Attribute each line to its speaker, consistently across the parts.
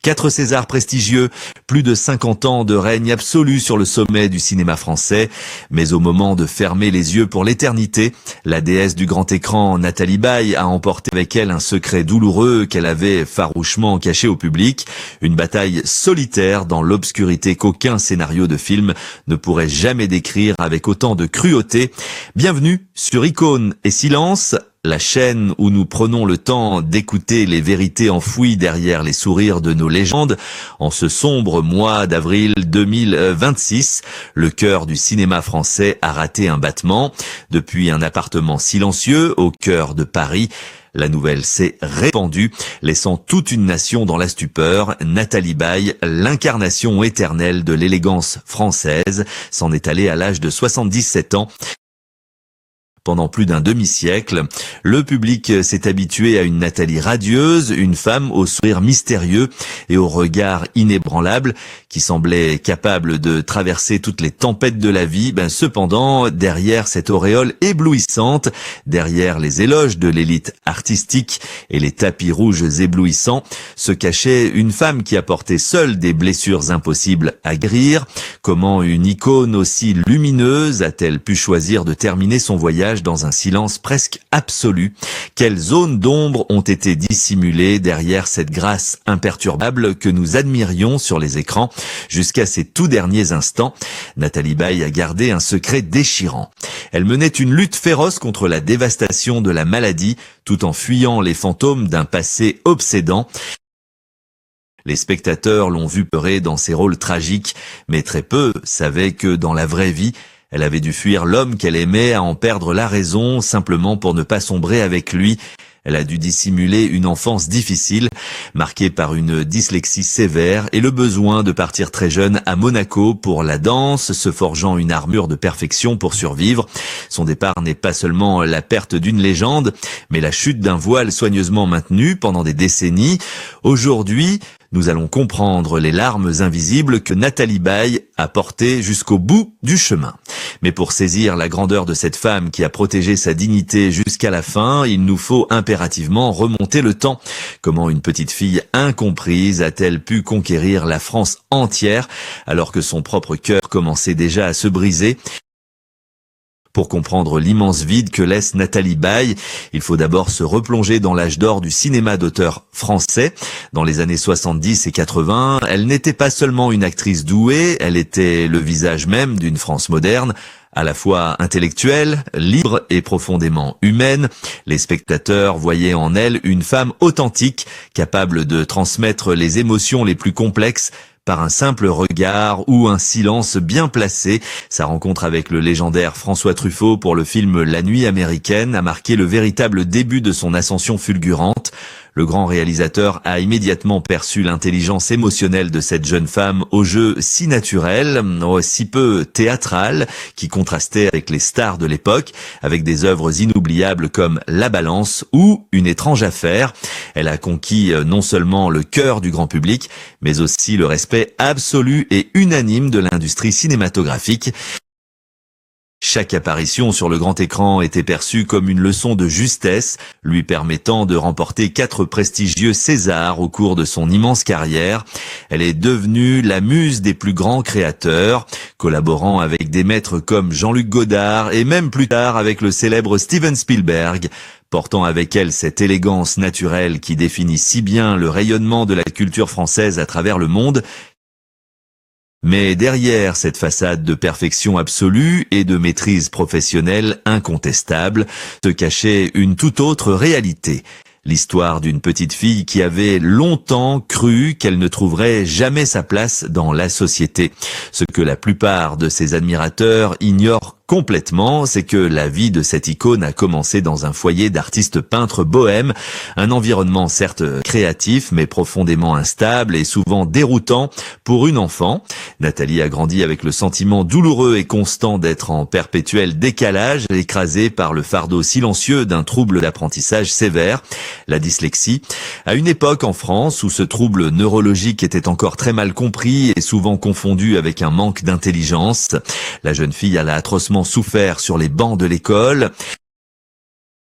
Speaker 1: Quatre Césars prestigieux, plus de 50 ans de règne absolu sur le sommet du cinéma français. Mais au moment de fermer les yeux pour l'éternité, la déesse du grand écran, Nathalie Baye, a emporté avec elle un secret douloureux qu'elle avait farouchement caché au public. Une bataille solitaire dans l'obscurité qu'aucun scénario de film ne pourrait jamais décrire avec autant de cruauté. Bienvenue sur Icône et Silence, la chaîne où nous prenons le temps d'écouter les vérités enfouies derrière les sourires de nos légendes. En ce sombre mois d'avril 2026, le cœur du cinéma français a raté un battement. Depuis un appartement silencieux au cœur de Paris, la nouvelle s'est répandue, laissant toute une nation dans la stupeur. Nathalie Baye, l'incarnation éternelle de l'élégance française, s'en est allée à l'âge de 77 ans. Pendant plus d'un demi-siècle, le public s'est habitué à une Nathalie radieuse, une femme au sourire mystérieux et au regard inébranlable qui semblait capable de traverser toutes les tempêtes de la vie. Cependant, derrière cette auréole éblouissante, derrière les éloges de l'élite artistique et les tapis rouges éblouissants, se cachait une femme qui apportait seule des blessures impossibles à guérir. Comment une icône aussi lumineuse a-t-elle pu choisir de terminer son voyage dans un silence presque absolu? Quelles zones d'ombre ont été dissimulées derrière cette grâce imperturbable que nous admirions sur les écrans jusqu'à ces tout derniers instants? Nathalie Baye a gardé un secret déchirant. Elle menait une lutte féroce contre la dévastation de la maladie tout en fuyant les fantômes d'un passé obsédant. Les spectateurs l'ont vue peurer dans ses rôles tragiques, mais très peu savaient que dans la vraie vie, elle avait dû fuir l'homme qu'elle aimait, à en perdre la raison, simplement pour ne pas sombrer avec lui. Elle a dû dissimuler une enfance difficile, marquée par une dyslexie sévère et le besoin de partir très jeune à Monaco pour la danse, se forgeant une armure de perfection pour survivre. Son départ n'est pas seulement la perte d'une légende, mais la chute d'un voile soigneusement maintenu pendant des décennies. Aujourd'hui, nous allons comprendre les larmes invisibles que Nathalie Baye a portées jusqu'au bout du chemin. Mais pour saisir la grandeur de cette femme qui a protégé sa dignité jusqu'à la fin, il nous faut impérativement remonter le temps. Comment une petite fille incomprise a-t-elle pu conquérir la France entière alors que son propre cœur commençait déjà à se briser? Pour comprendre l'immense vide que laisse Nathalie Baye, il faut d'abord se replonger dans l'âge d'or du cinéma d'auteur français. Dans les années 70 et 80, elle n'était pas seulement une actrice douée, elle était le visage même d'une France moderne, à la fois intellectuelle, libre et profondément humaine. Les spectateurs voyaient en elle une femme authentique, capable de transmettre les émotions les plus complexes par un simple regard ou un silence bien placé. Sa rencontre avec le légendaire François Truffaut pour le film La Nuit américaine a marqué le véritable début de son ascension fulgurante. Le grand réalisateur a immédiatement perçu l'intelligence émotionnelle de cette jeune femme au jeu si naturel, si peu théâtral, qui contrastait avec les stars de l'époque, avec des œuvres inoubliables comme La Balance ou Une étrange affaire. Elle a conquis non seulement le cœur du grand public, mais aussi le respect absolu et unanime de l'industrie cinématographique. Chaque apparition sur le grand écran était perçue comme une leçon de justesse, lui permettant de remporter 4 prestigieux Césars au cours de son immense carrière. Elle est devenue la muse des plus grands créateurs, collaborant avec des maîtres comme Jean-Luc Godard et même plus tard avec le célèbre Steven Spielberg, portant avec elle cette élégance naturelle qui définit si bien le rayonnement de la culture française à travers le monde. Mais derrière cette façade de perfection absolue et de maîtrise professionnelle incontestable, se cachait une toute autre réalité. L'histoire d'une petite fille qui avait longtemps cru qu'elle ne trouverait jamais sa place dans la société. Ce que la plupart de ses admirateurs ignorent complètement, c'est que la vie de cette icône a commencé dans un foyer d'artistes peintres bohèmes, un environnement certes créatif mais profondément instable et souvent déroutant pour une enfant. Nathalie a grandi avec le sentiment douloureux et constant d'être en perpétuel décalage, écrasée par le fardeau silencieux d'un trouble d'apprentissage sévère, la dyslexie. À une époque en France où ce trouble neurologique était encore très mal compris et souvent confondu avec un manque d'intelligence, la jeune fille a atrocement souffert sur les bancs de l'école.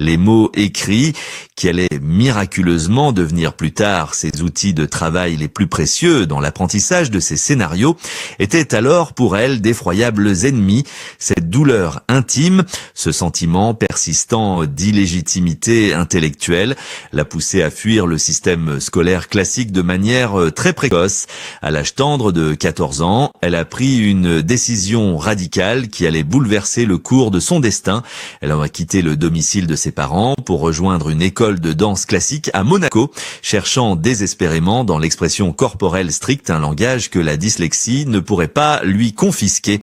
Speaker 1: Les mots écrits, qui allaient miraculeusement devenir plus tard ses outils de travail les plus précieux dans l'apprentissage de ses scénarios, étaient alors pour elle d'effroyables ennemis. Cette douleur intime, ce sentiment persistant d'illégitimité intellectuelle, l'a poussée à fuir le système scolaire classique de manière très précoce. À l'âge tendre de 14 ans, elle a pris une décision radicale qui allait bouleverser le cours de son destin. Elle a quitté le domicile de ses parents pour rejoindre une école de danse classique à Monaco, cherchant désespérément dans l'expression corporelle stricte un langage que la dyslexie ne pourrait pas lui confisquer.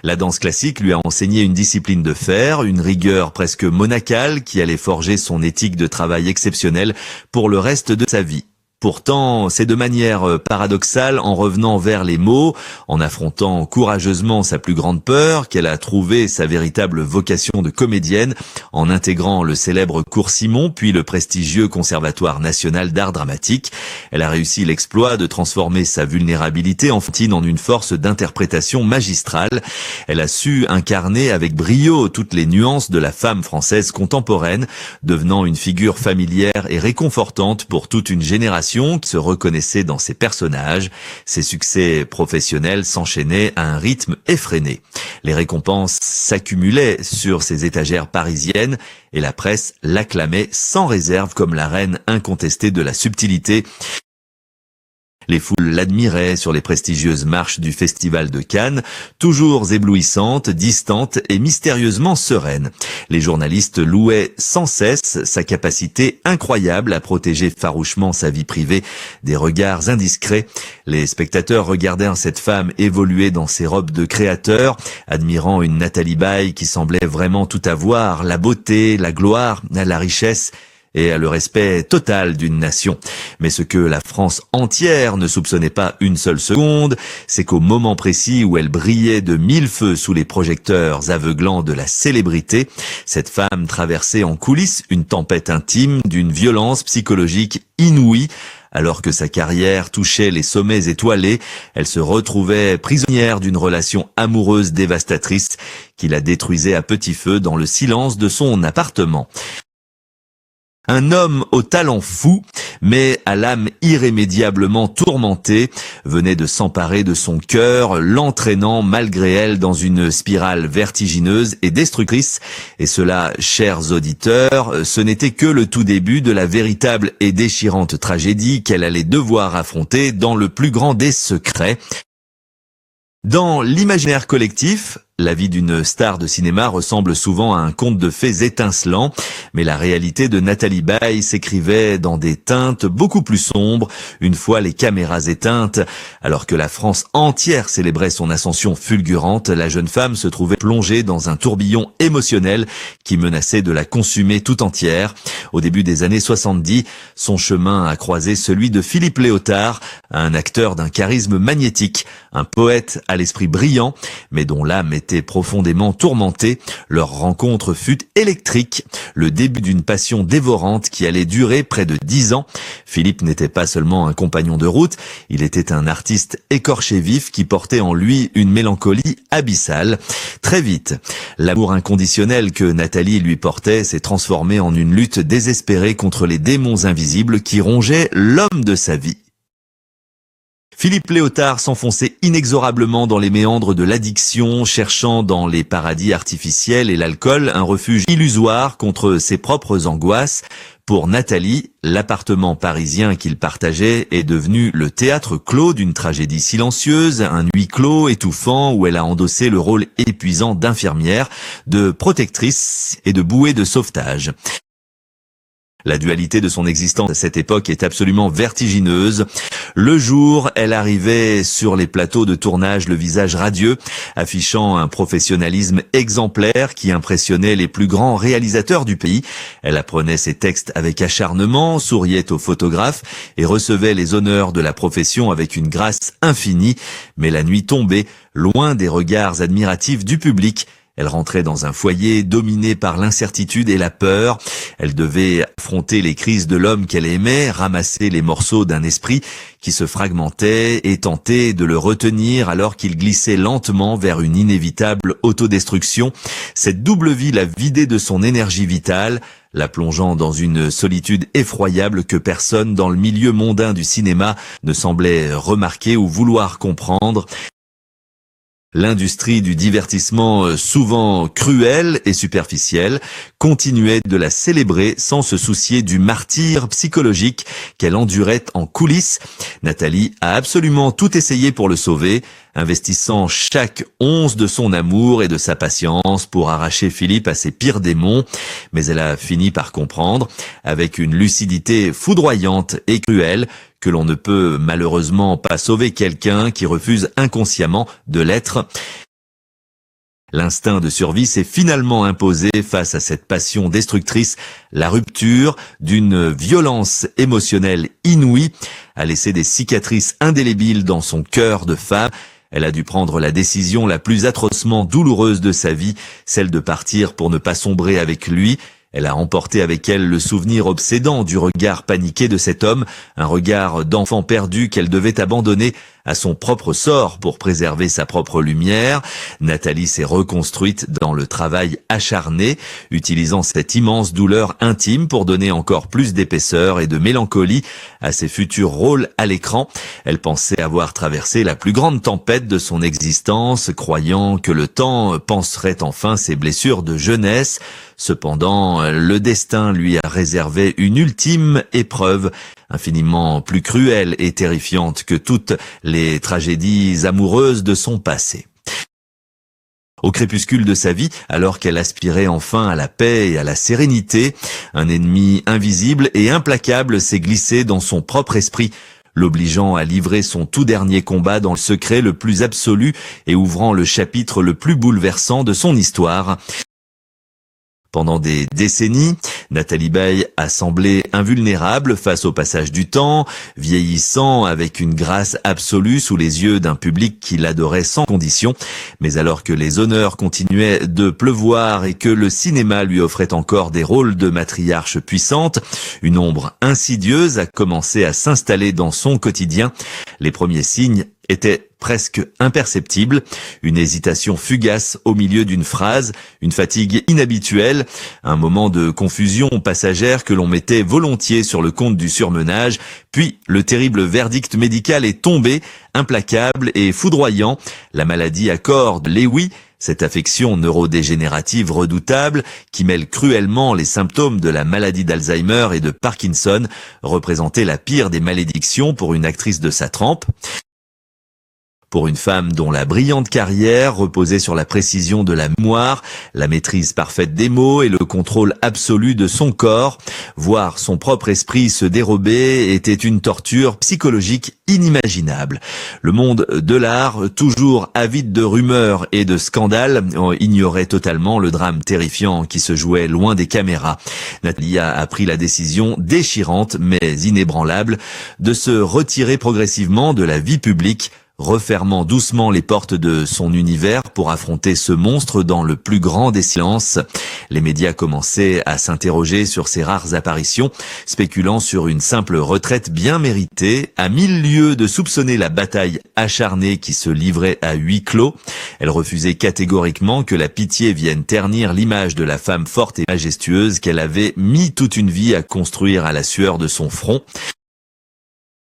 Speaker 1: La danse classique lui a enseigné une discipline de fer, une rigueur presque monacale qui allait forger son éthique de travail exceptionnelle pour le reste de sa vie. Pourtant, c'est de manière paradoxale, en revenant vers les mots, en affrontant courageusement sa plus grande peur, qu'elle a trouvé sa véritable vocation de comédienne, en intégrant le célèbre Cours Simon, puis le prestigieux Conservatoire national d'art dramatique. Elle a réussi l'exploit de transformer sa vulnérabilité enfantine en une force d'interprétation magistrale. Elle a su incarner avec brio toutes les nuances de la femme française contemporaine, devenant une figure familière et réconfortante pour toute une génération qui se reconnaissait dans ses personnages. Ses succès professionnels s'enchaînaient à un rythme effréné. Les récompenses s'accumulaient sur ses étagères parisiennes et la presse l'acclamait sans réserve comme la reine incontestée de la subtilité. Les foules l'admiraient sur les prestigieuses marches du Festival de Cannes, toujours éblouissante, distante et mystérieusement sereine. Les journalistes louaient sans cesse sa capacité incroyable à protéger farouchement sa vie privée des regards indiscrets. Les spectateurs regardaient cette femme évoluer dans ses robes de créateur, admirant une Nathalie Baye qui semblait vraiment tout avoir, la beauté, la gloire, la richesse et le respect total d'une nation. Mais ce que la France entière ne soupçonnait pas une seule seconde, c'est qu'au moment précis où elle brillait de mille feux sous les projecteurs aveuglants de la célébrité, cette femme traversait en coulisses une tempête intime d'une violence psychologique inouïe. Alors que sa carrière touchait les sommets étoilés, elle se retrouvait prisonnière d'une relation amoureuse dévastatrice qui la détruisait à petit feu dans le silence de son appartement. Un homme au talent fou, mais à l'âme irrémédiablement tourmentée, venait de s'emparer de son cœur, l'entraînant malgré elle dans une spirale vertigineuse et destructrice. Et cela, chers auditeurs, ce n'était que le tout début de la véritable et déchirante tragédie qu'elle allait devoir affronter dans le plus grand des secrets. Dans l'imaginaire collectif, la vie d'une star de cinéma ressemble souvent à un conte de fées étincelant, mais la réalité de Nathalie Baye s'écrivait dans des teintes beaucoup plus sombres, une fois les caméras éteintes. Alors que la France entière célébrait son ascension fulgurante, la jeune femme se trouvait plongée dans un tourbillon émotionnel qui menaçait de la consumer tout entière. Au début des années 70, son chemin a croisé celui de Philippe Léotard, un acteur d'un charisme magnétique, un poète à l'esprit brillant, mais dont l'âme était profondément tourmentée. Leur rencontre fut électrique, le début d'une passion dévorante qui allait durer près de 10 ans. Philippe n'était pas seulement un compagnon de route, il était un artiste écorché vif qui portait en lui une mélancolie abyssale. Très vite, l'amour inconditionnel que Nathalie lui portait s'est transformé en une lutte désespérée contre les démons invisibles qui rongeaient l'homme de sa vie. Philippe Léotard s'enfonçait inexorablement dans les méandres de l'addiction, cherchant dans les paradis artificiels et l'alcool un refuge illusoire contre ses propres angoisses. Pour Nathalie, l'appartement parisien qu'il partageait est devenu le théâtre clos d'une tragédie silencieuse, un huis clos étouffant où elle a endossé le rôle épuisant d'infirmière, de protectrice et de bouée de sauvetage. La dualité de son existence à cette époque est absolument vertigineuse. Le jour, elle arrivait sur les plateaux de tournage le visage radieux, affichant un professionnalisme exemplaire qui impressionnait les plus grands réalisateurs du pays. Elle apprenait ses textes avec acharnement, souriait aux photographes et recevait les honneurs de la profession avec une grâce infinie. Mais la nuit tombait, loin des regards admiratifs du public. Elle rentrait dans un foyer dominé par l'incertitude et la peur. Elle devait affronter les crises de l'homme qu'elle aimait, ramasser les morceaux d'un esprit qui se fragmentait et tenter de le retenir alors qu'il glissait lentement vers une inévitable autodestruction. Cette double vie l'a vidée de son énergie vitale, la plongeant dans une solitude effroyable que personne dans le milieu mondain du cinéma ne semblait remarquer ou vouloir comprendre. L'industrie du divertissement, souvent cruelle et superficielle, continuait de la célébrer sans se soucier du martyre psychologique qu'elle endurait en coulisses. Nathalie a absolument tout essayé pour le sauver, investissant chaque once de son amour et de sa patience pour arracher Philippe à ses pires démons. Mais elle a fini par comprendre, avec une lucidité foudroyante et cruelle, que l'on ne peut malheureusement pas sauver quelqu'un qui refuse inconsciemment de l'être. L'instinct de survie s'est finalement imposé face à cette passion destructrice. La rupture, d'une violence émotionnelle inouïe, a laissé des cicatrices indélébiles dans son cœur de femme. Elle a dû prendre la décision la plus atrocement douloureuse de sa vie, celle de partir pour ne pas sombrer avec lui. Elle a emporté avec elle le souvenir obsédant du regard paniqué de cet homme, un regard d'enfant perdu qu'elle devait abandonner à son propre sort pour préserver sa propre lumière. Nathalie s'est reconstruite dans le travail acharné, utilisant cette immense douleur intime pour donner encore plus d'épaisseur et de mélancolie à ses futurs rôles à l'écran. Elle pensait avoir traversé la plus grande tempête de son existence, croyant que le temps panserait enfin ses blessures de jeunesse. Cependant, le destin lui a réservé une ultime épreuve, infiniment plus cruelle et terrifiante que toutes les tragédies amoureuses de son passé. Au crépuscule de sa vie, alors qu'elle aspirait enfin à la paix et à la sérénité, un ennemi invisible et implacable s'est glissé dans son propre esprit, l'obligeant à livrer son tout dernier combat dans le secret le plus absolu et ouvrant le chapitre le plus bouleversant de son histoire. Pendant des décennies, Nathalie Baye a semblé invulnérable face au passage du temps, vieillissant avec une grâce absolue sous les yeux d'un public qui l'adorait sans condition. Mais alors que les honneurs continuaient de pleuvoir et que le cinéma lui offrait encore des rôles de matriarche puissante, une ombre insidieuse a commencé à s'installer dans son quotidien. Les premiers signes étaient presque imperceptibles, une hésitation fugace au milieu d'une phrase, une fatigue inhabituelle, un moment de confusion passagère que l'on mettait volontiers sur le compte du surmenage, puis le terrible verdict médical est tombé, implacable et foudroyant. La maladie accorde Lewy, cette affection neurodégénérative redoutable qui mêle cruellement les symptômes de la maladie d'Alzheimer et de Parkinson, représentait la pire des malédictions pour une actrice de sa trempe. Pour une femme dont la brillante carrière reposait sur la précision de la mémoire, la maîtrise parfaite des mots et le contrôle absolu de son corps, voir son propre esprit se dérober était une torture psychologique inimaginable. Le monde de l'art, toujours avide de rumeurs et de scandales, ignorait totalement le drame terrifiant qui se jouait loin des caméras. Nathalie a pris la décision déchirante mais inébranlable de se retirer progressivement de la vie publique, refermant doucement les portes de son univers pour affronter ce monstre dans le plus grand des silences. Les médias commençaient à s'interroger sur ses rares apparitions, spéculant sur une simple retraite bien méritée, à 1000 lieues de soupçonner la bataille acharnée qui se livrait à huis clos. Elle refusait catégoriquement que la pitié vienne ternir l'image de la femme forte et majestueuse qu'elle avait mis toute une vie à construire à la sueur de son front.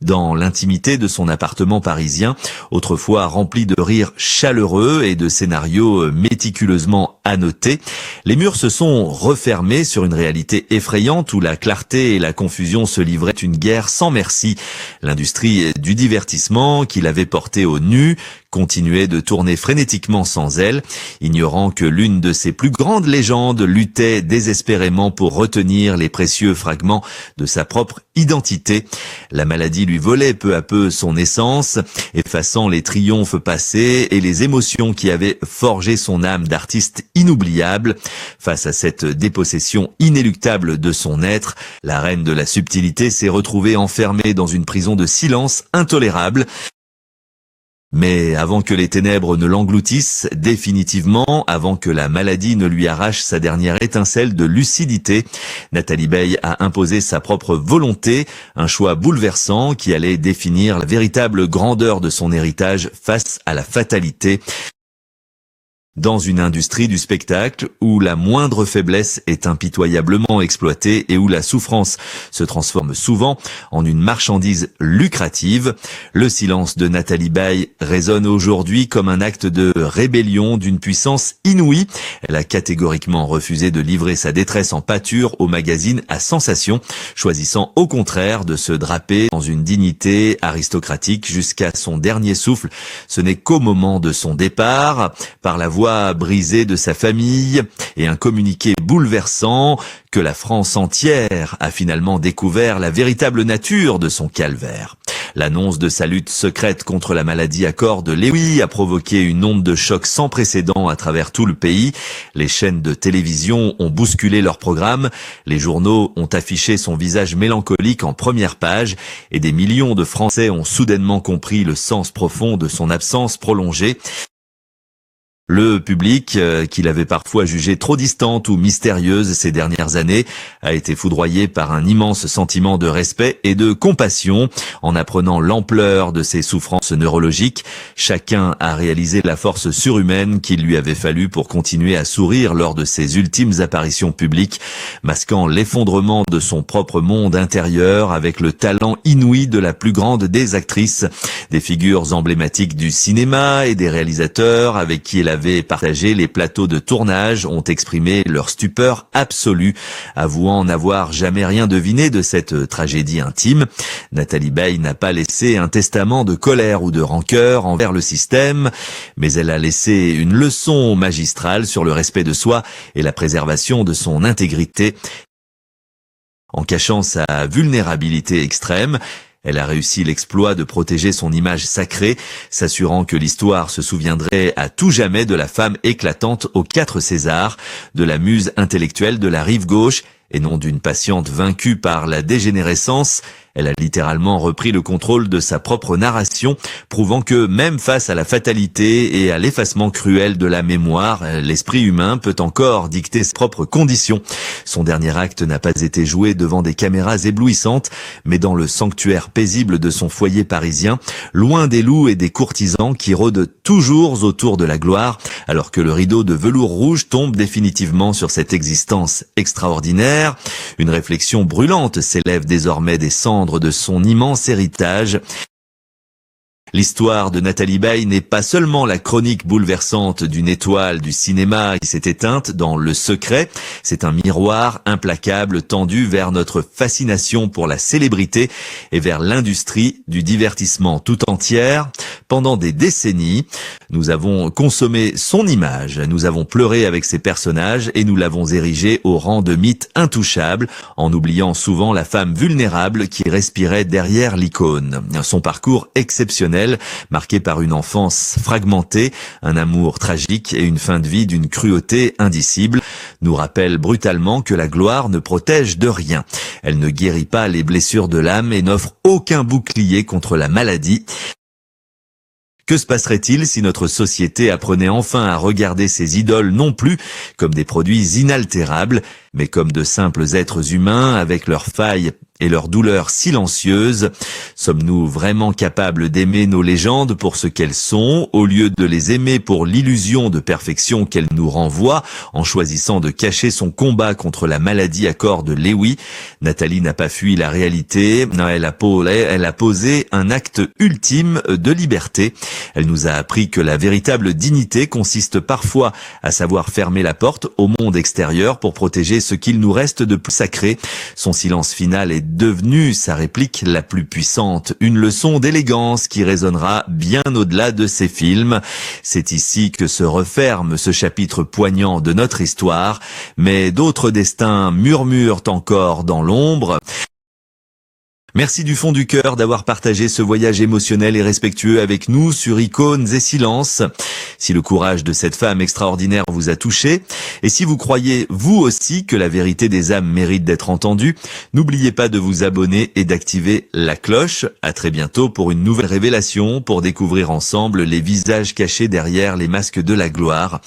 Speaker 1: Dans l'intimité de son appartement parisien, autrefois rempli de rires chaleureux et de scénarios méticuleusement annotés, les murs se sont refermés sur une réalité effrayante où la clarté et la confusion se livraient une guerre sans merci. L'industrie du divertissement, qui l'avait portée au nu, continuait de tourner frénétiquement sans elle, ignorant que l'une de ses plus grandes légendes luttait désespérément pour retenir les précieux fragments de sa propre identité. La maladie lui volait peu à peu son essence, effaçant les triomphes passés et les émotions qui avaient forgé son âme d'artiste inoubliable. Face à cette dépossession inéluctable de son être, la reine de la subtilité s'est retrouvée enfermée dans une prison de silence intolérable. Mais avant que les ténèbres ne l'engloutissent définitivement, avant que la maladie ne lui arrache sa dernière étincelle de lucidité, Nathalie Baye a imposé sa propre volonté, un choix bouleversant qui allait définir la véritable grandeur de son héritage face à la fatalité. Dans une industrie du spectacle où la moindre faiblesse est impitoyablement exploitée et où la souffrance se transforme souvent en une marchandise lucrative, le silence de Nathalie Baye résonne aujourd'hui comme un acte de rébellion d'une puissance inouïe. Elle a catégoriquement refusé de livrer sa détresse en pâture au magazine à sensation, choisissant au contraire de se draper dans une dignité aristocratique jusqu'à son dernier souffle. Ce n'est qu'au moment de son départ, par la voix brisée de sa famille et un communiqué bouleversant, que la France entière a finalement découvert la véritable nature de son calvaire. L'annonce de sa lutte secrète contre la maladie à corps de Lewy a provoqué une onde de choc sans précédent à travers tout le pays. Les chaînes de télévision ont bousculé leurs programmes, les journaux ont affiché son visage mélancolique en première page et des millions de Français ont soudainement compris le sens profond de son absence prolongée. Le public, qu'il avait parfois jugé trop distante ou mystérieuse ces dernières années, a été foudroyé par un immense sentiment de respect et de compassion. En apprenant l'ampleur de ses souffrances neurologiques, chacun a réalisé la force surhumaine qu'il lui avait fallu pour continuer à sourire lors de ses ultimes apparitions publiques, masquant l'effondrement de son propre monde intérieur avec le talent inouï de la plus grande des actrices, des figures emblématiques du cinéma et des réalisateurs avec qui elle avait partagé les plateaux de tournage ont exprimé leur stupeur absolue, avouant n'avoir jamais rien deviné de cette tragédie intime. Nathalie Baye n'a pas laissé un testament de colère ou de rancœur envers le système, mais elle a laissé une leçon magistrale sur le respect de soi et la préservation de son intégrité. En cachant sa vulnérabilité extrême, elle a réussi l'exploit de protéger son image sacrée, s'assurant que l'histoire se souviendrait à tout jamais de la femme éclatante aux 4 Césars, de la muse intellectuelle de la rive gauche, et non d'une patiente vaincue par la dégénérescence. Elle a littéralement repris le contrôle de sa propre narration, prouvant que même face à la fatalité et à l'effacement cruel de la mémoire, l'esprit humain peut encore dicter ses propres conditions. Son dernier acte n'a pas été joué devant des caméras éblouissantes, mais dans le sanctuaire paisible de son foyer parisien, loin des loups et des courtisans qui rôdent toujours autour de la gloire, alors que le rideau de velours rouge tombe définitivement sur cette existence extraordinaire. Une réflexion brûlante s'élève désormais des cendres de son immense héritage. L'histoire de Nathalie Baye n'est pas seulement la chronique bouleversante d'une étoile du cinéma qui s'est éteinte dans Le Secret, c'est un miroir implacable tendu vers notre fascination pour la célébrité et vers l'industrie du divertissement tout entière. Pendant des décennies, nous avons consommé son image, nous avons pleuré avec ses personnages et nous l'avons érigé au rang de mythe intouchable, en oubliant souvent la femme vulnérable qui respirait derrière l'icône. Son parcours exceptionnel, marqué par une enfance fragmentée, un amour tragique et une fin de vie d'une cruauté indicible, nous rappelle brutalement que la gloire ne protège de rien. Elle ne guérit pas les blessures de l'âme et n'offre aucun bouclier contre la maladie. Que se passerait-il si notre société apprenait enfin à regarder ses idoles non plus comme des produits inaltérables, mais comme de simples êtres humains avec leurs failles et leurs douleurs silencieuses? Sommes-nous vraiment capables d'aimer nos légendes pour ce qu'elles sont, au lieu de les aimer pour l'illusion de perfection qu'elles nous renvoient, en choisissant de cacher son combat contre la maladie à corps de Lewy? Nathalie n'a pas fui la réalité, elle a posé un acte ultime de liberté. Elle nous a appris que la véritable dignité consiste parfois à savoir fermer la porte au monde extérieur pour protéger ce qu'il nous reste de plus sacré. Son silence final est devenu sa réplique la plus puissante, une leçon d'élégance qui résonnera bien au-delà de ses films. C'est ici que se referme ce chapitre poignant de notre histoire, mais d'autres destins murmurent encore dans l'ombre. Merci du fond du cœur d'avoir partagé ce voyage émotionnel et respectueux avec nous sur Icônes et Silences. Si le courage de cette femme extraordinaire vous a touché, et si vous croyez vous aussi que la vérité des âmes mérite d'être entendue, n'oubliez pas de vous abonner et d'activer la cloche. À très bientôt pour une nouvelle révélation, pour découvrir ensemble les visages cachés derrière les masques de la gloire.